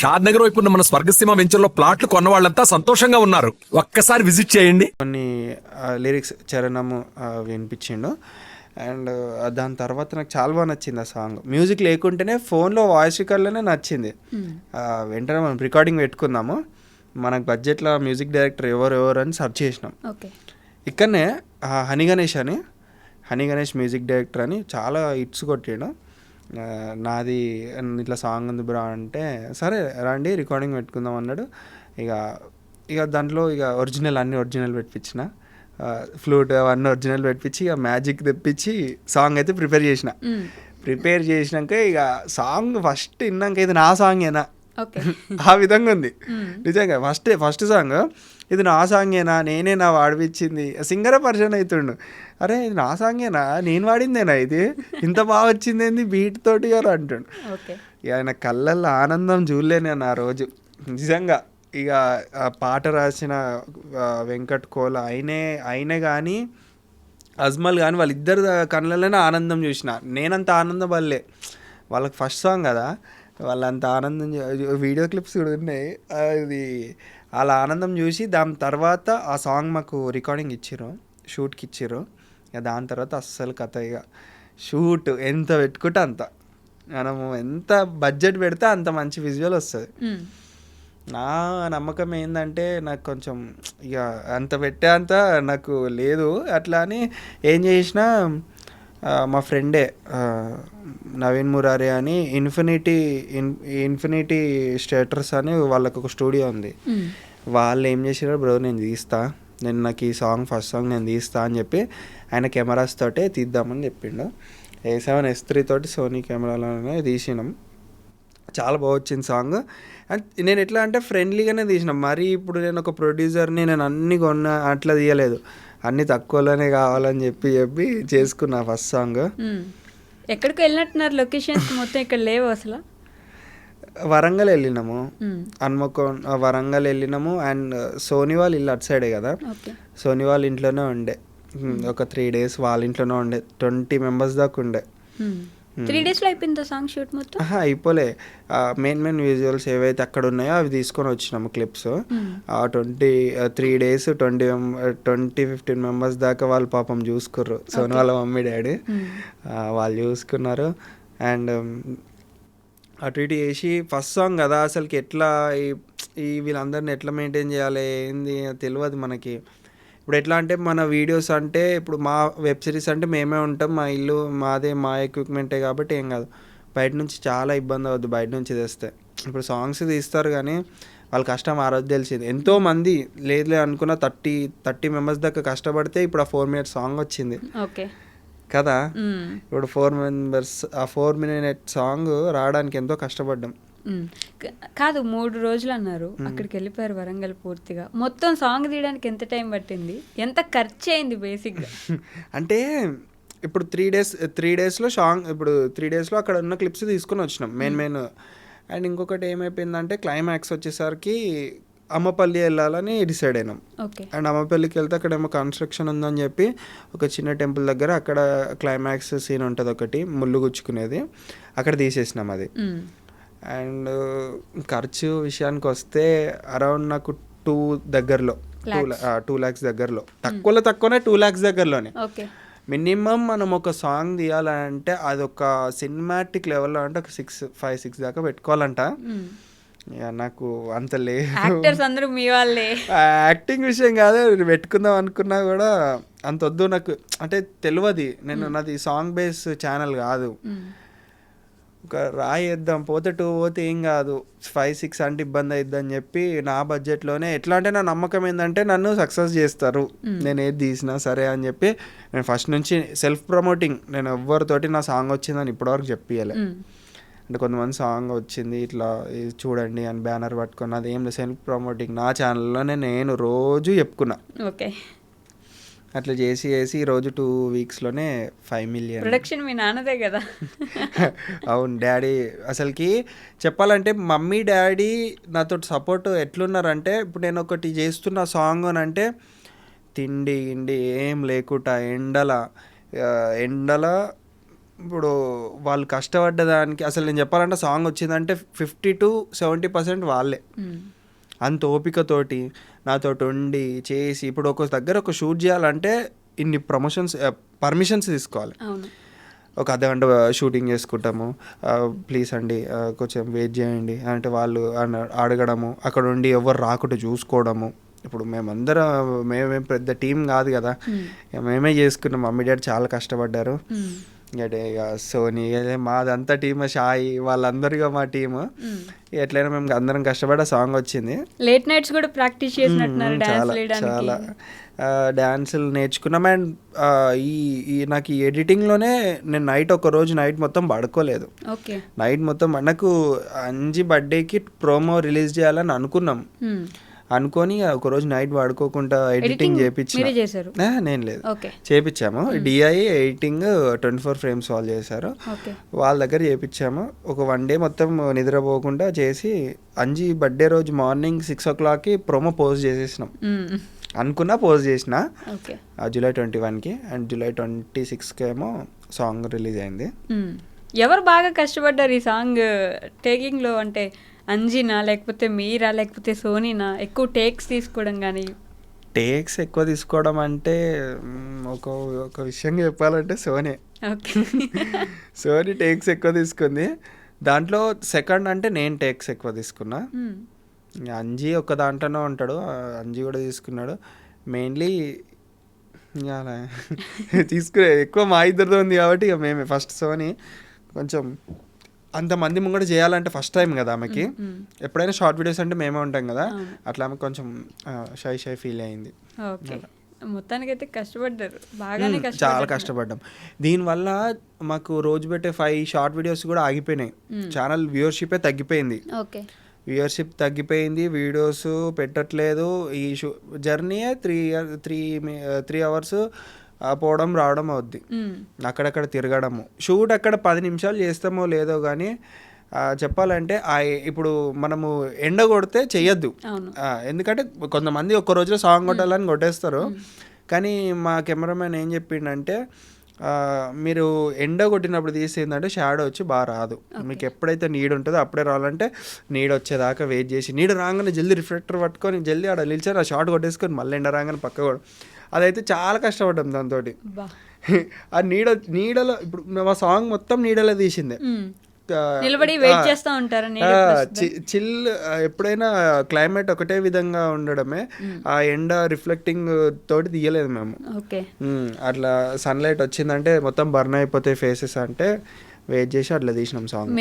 షాద్ నగర్ వైపు ఉన్న మన స్వర్గసీమ వెంచర్లో ప్లాట్లు కొన్న వాళ్ళంతా సంతోషంగా ఉన్నారు. ఒక్కసారి విజిట్ చేయండి. కొన్ని లిరిక్స్ చరణము వినిపించిండు. అండ్ దాని తర్వాత నాకు చాలా బాగా నచ్చింది ఆ సాంగ్. మ్యూజిక్ లేకుంటేనే ఫోన్లో వాయిస్ రికార్డ్లోనే నచ్చింది. వెంటనే మనం రికార్డింగ్ పెట్టుకుందాము, మనకు బడ్జెట్లో మ్యూజిక్ డైరెక్టర్ ఎవరు అని సెర్చ్ చేసినాం. ఇక్కడనే హనీ గణేష్ మ్యూజిక్ డైరెక్టర్ అని చాలా హిట్స్ కొట్టాడు. నాది ఇట్లా సాంగ్ ఉంది బ్రా అంటే, సరే రండి రికార్డింగ్ పెట్టుకుందాం అన్నాడు. ఇక దాంట్లో అన్ని ఒరిజినల్ పెట్టించిన, ఫ్లూట్ అవన్నీ ఒరిజినల్ పెట్టించి ఇక మ్యాజిక్ తెప్పించి సాంగ్ అయితే ప్రిపేర్ చేసినాక ఇక సాంగ్ ఫస్ట్ విన్నాక ఇది నా సాంగేనా ఆ విధంగా ఉంది నిజంగా. ఫస్ట్ సాంగ్ ఇది నా సాంగేనా, నేనేనా వాడిపించింది, సింగరే పరిచయం అవుతుండు. అరే ఇది నా సాంగేనా, నేను వాడిందేనా, ఇది ఇంత బాగా వచ్చింది ఏంది బీట్ తోటి గారు అంటుండు. ఇక ఆయన కళ్ళల్లో ఆనందం చూడలేను నేను ఆ రోజు నిజంగా. ఇక పాట రాసిన వెంకట్ కోల అయినే కానీ అజ్మల్ కానీ వాళ్ళిద్దరు కళ్ళల్లోనే ఆనందం చూసిన. నేనంత ఆనందం వల్లే, వాళ్ళకి ఫస్ట్ సాంగ్ కదా, వాళ్ళంత ఆనందం వీడియో క్లిప్స్ కూడా ఉన్నాయి. అది వాళ్ళ ఆనందం చూసి దాని తర్వాత ఆ సాంగ్ మాకు రికార్డింగ్ ఇచ్చిర్రు, షూట్కి ఇచ్చిర్రు. ఇక దాని తర్వాత అస్సలు కథ ఇక షూట్ ఎంత పెట్టుకుంటే అంత, మనము ఎంత బడ్జెట్ పెడితే అంత మంచి విజువల్ వస్తుంది. నా నమ్మకం ఏంటంటే నాకు కొంచెం ఇక అంత పెట్టే అంత నాకు లేదు. అట్లా అని ఏం చేసినా మా ఫ్రెండే నవీన్ మురారి అని ఇన్ఫినిటీ స్టేటర్స్ అని వాళ్ళకు ఒక స్టూడియో ఉంది. వాళ్ళు ఏం చేసారో, బ్రో నేను నాకు ఈ సాంగ్ ఫస్ట్ సాంగ్ నేను తీస్తా అని చెప్పి ఆయన కెమెరాస్ తోటే తీద్దామని చెప్పిండు. A7 S3 తోటి సోనీ కెమెరాలోనే తీసినాం. చాలా బాగా వచ్చింది సాంగ్. అండ్ నేను ఎట్లా అంటే ఫ్రెండ్లీగానే తీసినాం. మరి ఇప్పుడు నేను ఒక ప్రొడ్యూసర్ని, నేను అన్నీ కొన్నా అట్లా తీయలేదు, అన్నీ తక్కువలోనే కావాలని చెప్పి చేసుకున్నా ఫస్ట్ సాంగ్. ఎక్కడికి వెళ్ళినట్టున్నారు? లొకేషన్స్ మొత్తం ఇక్కడ లేవు అసలు. వరంగల్ వెళ్ళినాము, హన్మకొండ వరంగల్ వెళ్ళినాము. అండ్ సోనీ వాళ్ళు ఇల్లు అటు సైడే కదా, సోనీ వాళ్ళ ఇంట్లోనే ఉండే ఒక 3 days. వాళ్ళ ఇంట్లోనే ఉండే 20 members దాకా ఉండే. 3 daysలో అయిపోయింది సాంగ్ షూట్ మొత్తం? అయిపోలే. మెయిన్ విజువల్స్ ఏవైతే అక్కడ ఉన్నాయో అవి తీసుకొని వచ్చినాము క్లిప్స్. 3 days 15 members దాకా వాళ్ళు పాపం చూసుకుర్రు. సోనీ వాళ్ళ మమ్మీ డాడీ వాళ్ళు చూసుకున్నారు. అండ్ అటు ఇటు చేసి ఫస్ట్ సాంగ్ కదా, అసలుకి ఎట్లా ఈ వీళ్ళందరిని ఎట్లా మెయింటైన్ చేయాలి ఏంది తెలియదు మనకి. ఇప్పుడు ఎట్లా అంటే మన వీడియోస్ అంటే ఇప్పుడు మా వెబ్ సిరీస్ అంటే మేమే ఉంటాం, మా ఇల్లు మాదే, మా ఎక్విప్మెంటే కాబట్టి ఏం కాదు. బయట నుంచి చాలా ఇబ్బంది అవుద్ది బయట నుంచి తెస్తే. ఇప్పుడు సాంగ్స్ తీస్తారు కానీ వాళ్ళ కష్టం ఆ రోజు తెలిసింది. ఎంతోమంది లేదు అనుకున్న 30 members దాకా కష్టపడితే ఇప్పుడు ఆ 4 minute సాంగ్ వచ్చింది కదా. ఇప్పుడు 4 members ఆ 4 minute సాంగ్ రావడానికి ఎంతో కష్టపడ్డాం. కాదు 3 రోజులు అన్నారు, అక్కడికి వెళ్ళిపోయారు వరంగల్ పూర్తిగా. మొత్తం సాంగ్ తీయడానికి ఎంత టైం పట్టింది, ఎంత ఖర్చు అయింది బేసిక్గా? అంటే ఇప్పుడు 3 daysలో సాంగ్, ఇప్పుడు 3 daysలో అక్కడ ఉన్న క్లిప్స్ తీసుకొని వచ్చినాం మెయిన్. అండ్ ఇంకొకటి ఏమైపోయిందంటే క్లైమాక్స్ వచ్చేసరికి అమ్మపల్లి వెళ్ళాలని డిసైడ్ అయినాం. అండ్ అమ్మపల్లికి వెళ్తే అక్కడ ఏమో కన్స్ట్రక్షన్ ఉందని చెప్పి ఒక చిన్న టెంపుల్ దగ్గర అక్కడ క్లైమాక్స్ సీన్ ఉంటుంది ఒకటి, ముళ్ళు గుచ్చుకునేది, అక్కడ తీసేసినాం అది. అండ్ ఖర్చు విషయానికి వస్తే అరౌండ్ నాకు 2 lakhs దగ్గరలో, తక్కువనే 2 lakhs దగ్గరలోనే. మినిమం మనం ఒక సాంగ్ తీయాలంటే అదొక సినిమాటిక్ లెవెల్లో అంటే ఒక 5-6 దాకా పెట్టుకోవాలంట. నాకు అంత లేదు, అందరూ మీ వాళ్ళే. యాక్టింగ్ విషయం కాదు, పెట్టుకుందాం అనుకున్నా కూడా అంత వద్దు నాకు, అంటే తెలియదు. నాది సాంగ్ బేస్ ఛానల్ కాదు. ఒక రాయేద్దాం, పోతే 2 పోతే ఏం కాదు, 5-6 అంటే ఇబ్బంది అవుద్ది అని చెప్పి నా బడ్జెట్లోనే. ఎట్లా అంటే నా నమ్మకం ఏంటంటే నన్ను సక్సెస్ చేస్తారు, నేను ఏది తీసినా సరే అని చెప్పి నేను ఫస్ట్ నుంచి సెల్ఫ్ ప్రమోటింగ్. నేను ఎవరితోటి నా సాంగ్ వచ్చిందని ఇప్పటివరకు చెప్పియలే. అంటే కొంతమంది సాంగ్ వచ్చింది ఇట్లా చూడండి అని బ్యానర్ పట్టుకున్న, అది ఏం సెల్ఫ్ ప్రమోటింగ్ నా ఛానల్లోనే నేను రోజు చెప్పుకున్నా. అట్లా చేసి ఈరోజు 2 weeksలోనే 5 million. ప్రొడక్షన్ మీ నాన్నదే కదా? అవును, డాడీ అసలుకి చెప్పాలంటే మమ్మీ డాడీ నాతో సపోర్ట్ ఎట్లున్నారంటే, ఇప్పుడు నేను ఒకటి చేస్తున్న సాంగ్ అని అంటే తిండి ఏం లేకుండా ఎండల ఇప్పుడు వాళ్ళు కష్టపడ్డదానికి అసలు నేను చెప్పాలంటే సాంగ్ వచ్చిందంటే 50-70% వాళ్ళే. అంత ఓపికతోటి నాతోటి ఉండి చేసి, ఇప్పుడు ఒక దగ్గర ఒక షూట్ చేయాలంటే ఇన్ని పర్మిషన్స్ తీసుకోవాలి. అవును. ఒక అర్ధగంట షూటింగ్ చేసుకుంటాము, ప్లీజ్ అండి కొంచెం వెయిట్ చేయండి అంటే వాళ్ళు అడగడము, అక్కడ ఉండి ఎవరు రాకుండా చూసుకోవడము. ఇప్పుడు మేమేం పెద్ద టీం కాదు కదా, మేమే చేసుకున్నాం. మమ్మీ డాడీ చాలా కష్టపడ్డారు. ఇక సోనీ మాదంతా టీమ్, షాయి వాళ్ళందరిగా మా టీము. ఎట్లయినా మేము అందరం కష్టపడ్డ సాంగ్ వచ్చింది. లేట్ నైట్స్ కూడా ప్రాక్టీస్ చేసినట్టున్నారు డాన్స్ వేయడానికి. చాలా డాన్సులు నేర్చుకున్నాం. అండ్ ఈ నాకు ఈ ఎడిటింగ్లోనే నేను నైట్ మొత్తం పడుకోలేదు. ఓకే. నైట్ మొత్తం నాకు అంజి బర్త్డేకి ప్రోమో రిలీజ్ చేయాలని అనుకొని ఒకరోజు నైట్ వాడుకోకుండా ఎడిటింగ్ చేపించాను. నేను లేదు, చేపించాము. డిఐ ఎడిటింగ్ 24 frames వాళ్ళు చేశారు. వాళ్ళ దగ్గర చేపించాము. ఒక 1 day మొత్తం నిద్రపోకుండా చేసి అంజి బర్త్డే రోజు మార్నింగ్ 6 o'clockకి ప్రోమో పోస్ట్ చేసేసినాం. పోస్ట్ చేసిన July 21కి, అండ్ July 26కి ఏమో సాంగ్ రిలీజ్ అయింది. ఎవరు బాగా కష్టపడ్డారు ఈ సాంగ్ టేకింగ్ లో? అంటే అంజినా, లేకపోతే మీరా, లేకపోతే సోనీనా ఎక్కువ టేక్స్ తీసుకోవడం? కానీ టేక్స్ ఎక్కువ తీసుకోవడం అంటే ఒక విషయం చెప్పాలంటే సోనీ టేక్స్ ఎక్కువ తీసుకుంది. దాంట్లో సెకండ్ అంటే నేను టేక్స్ ఎక్కువ తీసుకున్నా. అంజీ ఒక దాంట్లోనే ఉంటాడు, అంజీ కూడా తీసుకున్నాడు. మెయిన్లీ అలా తీసుకునే ఎక్కువ మా ఇద్దరితో ఉంది కాబట్టి ఇక మేమే ఫస్ట్. సోనీ కొంచెం అంతమంది ముంగట చేయాలంటే ఫస్ట్ టైం కదా ఆమెకి. ఎప్పుడైనా షార్ట్ వీడియోస్ అంటే మేమే ఉంటాం కదా, అట్లా ఆమె కొంచెం షై ఫీల్ అయింది. మొత్తానికైతే కష్టపడ్డారు, బాగానే చాలా కష్టపడ్డాం. దీనివల్ల మాకు రోజు పెట్టే 5 షార్ట్ వీడియోస్ కూడా ఆగిపోయినాయి. ఛానల్ వ్యూవర్షిప్ తగ్గిపోయింది. వీడియోస్ పెట్టట్లేదు. ఈ జర్నీయే 3 hours పోవడం రావడం అవుద్ది, అక్కడక్కడ తిరగడము. షూట్ అక్కడ 10 నిమిషాలు చేస్తామో లేదో కానీ చెప్పాలంటే ఇప్పుడు మనము ఎండ కొడితే చెయ్యొద్దు. ఎందుకంటే కొంతమంది ఒక్క రోజులో సాంగ్ కొట్టాలని కొట్టేస్తారు. కానీ మా కెమెరామెన్ ఏం చెప్పిండంటే, మీరు ఎండ కొట్టినప్పుడు తీసేందంటే షాడో వచ్చి బాగా రాదు. మీకు ఎప్పుడైతే నీడ ఉంటుందో అప్పుడే రావాలంటే నీడ వచ్చేదాకా వెయిట్ చేసి, నీడ రాగానే జల్దీ రిఫ్లెక్టర్ పట్టుకొని జల్దీ ఆడ నిలిచారు, ఆ షార్ట్ కొట్టేసుకొని మళ్ళీ ఎండ రాగానే పక్క కూడా. అదైతే చాలా కష్టపడ్డాం దాంతో. ఆ నీడలో ఇప్పుడు మా సాంగ్ మొత్తం నీడలో తీసిందే. చిల్ ఎప్పుడైనా క్లైమేట్ ఒకటే విధంగా ఉండడమే, ఆ ఎండ రిఫ్లెక్టింగ్ తోటి తీయలేదు మేము. అట్లా సన్లైట్ వచ్చిందంటే మొత్తం బర్న్ అయిపోతాయి ఫేసెస్ అంటే వెయిట్ చేసి అట్లా తీసినాం సాంగ్.